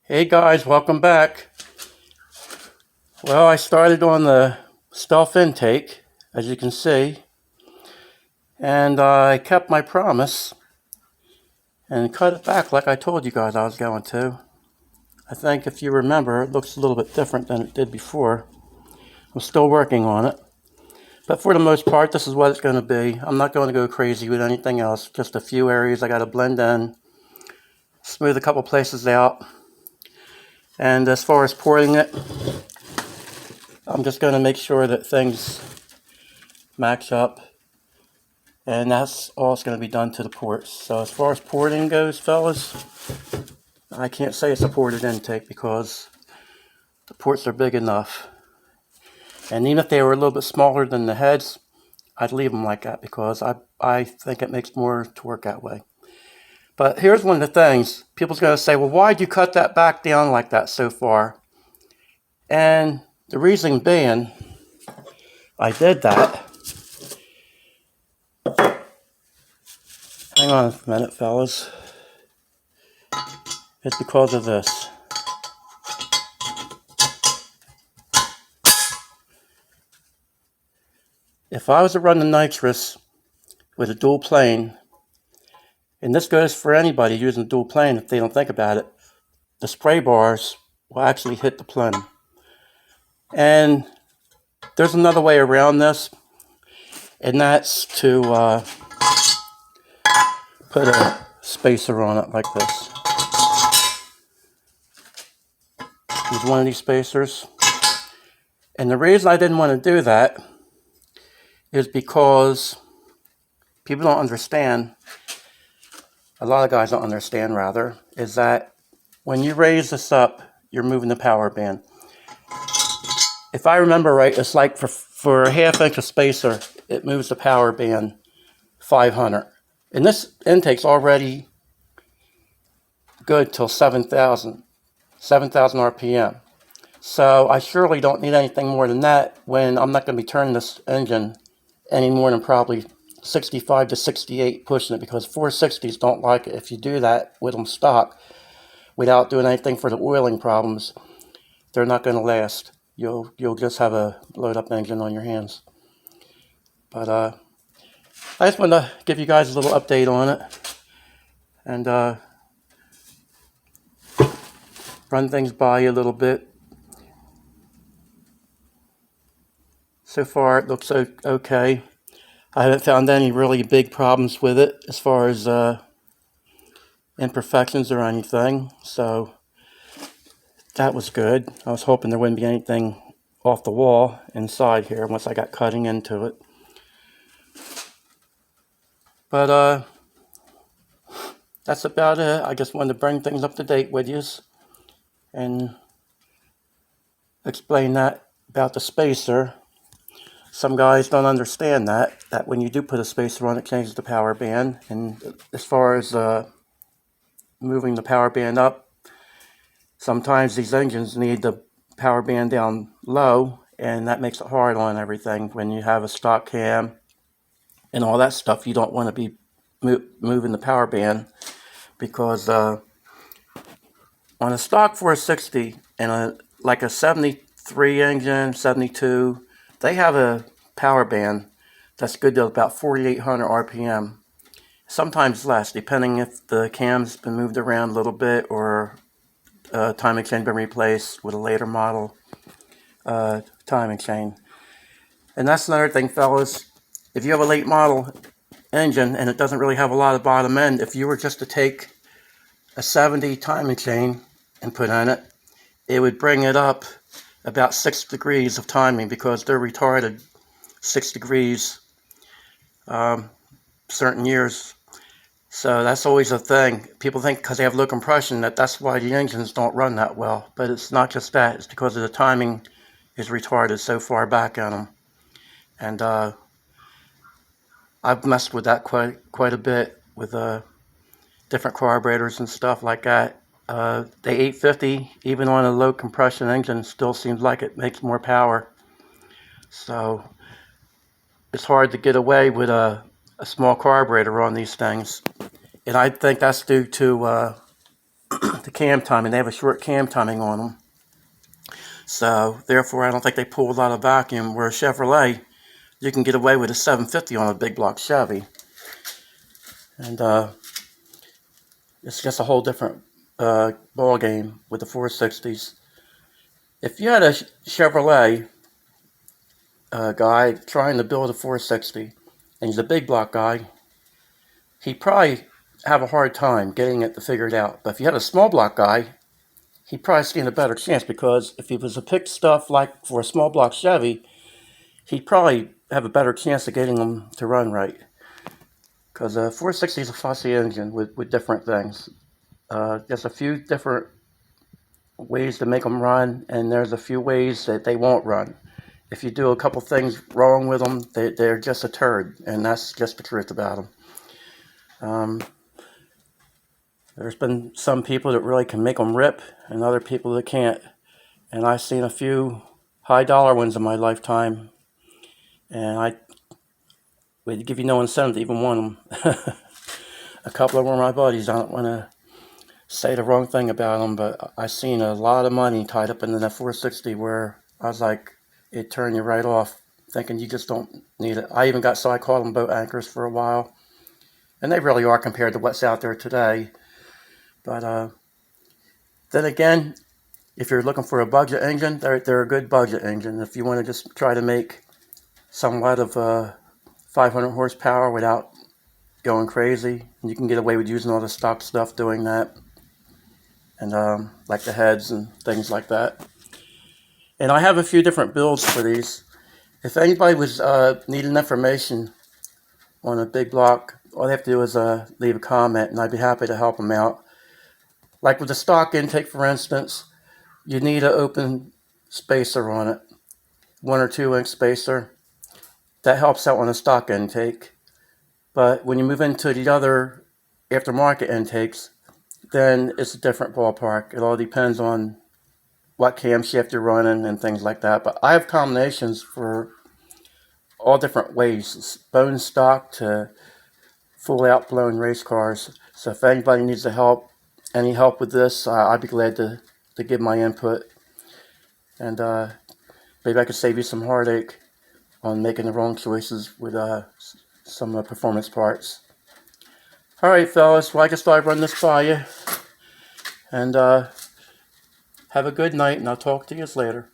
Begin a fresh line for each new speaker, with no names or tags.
Hey guys, welcome back. Well, I started on the stealth intake, as you can see, and I kept my promise and cut it back like I told you guys I was going to. I think if you remember, it looks a little bit different than it did before. I'm still working on it, but for the most part, this is what it's going to be. I'm not going to go crazy with anything else, just a few areas I got to blend in, smooth a couple places out, and as far as pouring it, I'm just going to make sure that things match up, and that's all it's going to be done to the ports. So as far as porting goes, fellas, I can't say it's a ported intake because the ports are big enough. And even if they were a little bit smaller than the heads, I'd leave them like that because I think it makes more torque that way. But here's one of the things. People's going to say, well, why'd you cut that back down like that so far? And the reason being, I did that. Hang on a minute, fellas. It's because of this. If I was to run the nitrous with a dual plane, and this goes for anybody using dual plane if they don't think about it, the spray bars will actually hit the plenum. And there's another way around this, and that's to put a spacer on it like this. Use one of these spacers. And the reason I didn't want to do that is because people don't understand, a lot of guys don't understand rather, is that when you raise this up, you're moving the power band. If I remember right, it's like for a half-inch of spacer, it moves the power band 500. And this intake's already good till 7,000 RPM. So I surely don't need anything more than that when I'm not going to be turning this engine any more than probably 65 to 68 pushing it, because 460s don't like it. If you do that with them stock without doing anything for the oiling problems, they're not going to last. You'll just have a blowed up engine on your hands. But I just wanted to give you guys a little update on it and run things by you a little bit. So far it looks okay. I haven't found any really big problems with it as far as imperfections or anything, so that was good. I was hoping there wouldn't be anything off the wall inside here once I got cutting into it. But that's about it. I just wanted to bring things up to date with you and explain that about the spacer. Some guys don't understand that when you do put a spacer on, it changes the power band. And as far as moving the power band up, sometimes these engines need the power band down low, and that makes it hard on everything. When you have a stock cam and all that stuff, you don't want to be moving the power band, because on a stock 460 and like a 73 engine, 72, they have a power band that's good to about 4,800 RPM. Sometimes less, depending if the cam's been moved around a little bit or timing chain been replaced with a later model timing chain. And that's another thing, fellas. If you have a late model engine and it doesn't really have a lot of bottom end, if you were just to take a 70 timing chain and put on it, it would bring it up about 6 degrees of timing, because they're retarded 6 degrees certain years. So that's always a thing. People think because they have low compression that's why the engines don't run that well. But it's not just that. It's because of the timing is retarded so far back on them. And I've messed with that quite a bit with different carburetors and stuff like that. The 850, even on a low compression engine, still seems like it makes more power. So it's hard to get away with a small carburetor on these things. And I think that's due to the cam timing. They have a short cam timing on them. So, therefore, I don't think they pull a lot of vacuum. Where a Chevrolet, you can get away with a 750 on a big block Chevy. And it's just a whole different ball game with the 460s. If you had a Chevrolet guy trying to build a 460, and he's a big block guy, he'd probably have a hard time getting it to figure it out. But if you had a small block guy, he'd probably stand a better chance, because if he was to pick stuff like for a small block Chevy, he'd probably have a better chance of getting them to run right. Because a 460 is a fussy engine with different things. There's a few different ways to make them run, and there's a few ways that they won't run. If you do a couple things wrong with them, they're just a turd, and that's just the truth about them. There's been some people that really can make them rip, and other people that can't. And I've seen a few high dollar ones in my lifetime, and I would give you no incentive to even want them. A couple of them are my buddies. I don't want to say the wrong thing about them, but I've seen a lot of money tied up in that 460 where I was like, it turned you right off, thinking you just don't need it. I called them boat anchors for a while, and they really are compared to what's out there today. But then again, if you're looking for a budget engine, they're a good budget engine. If you want to just try to make somewhat of 500 horsepower without going crazy, you can get away with using all the stock stuff doing that, and like the heads and things like that. And I have a few different builds for these. If anybody was needing information on a big block, all they have to do is leave a comment, and I'd be happy to help them out. Like with the stock intake, for instance, you need an open spacer on it, 1 or 2 inch spacer. That helps out on the stock intake. But when you move into the other aftermarket intakes, then it's a different ballpark. It all depends on what camshaft you're running and things like that. But I have combinations for all different ways, bone stock to full out blown race cars. So if anybody needs any help with this, I'd be glad to give my input. And maybe I could save you some heartache on making the wrong choices with some of the performance parts. All right, fellas. Well, I just thought I'd run this by you. And have a good night, and I'll talk to you later.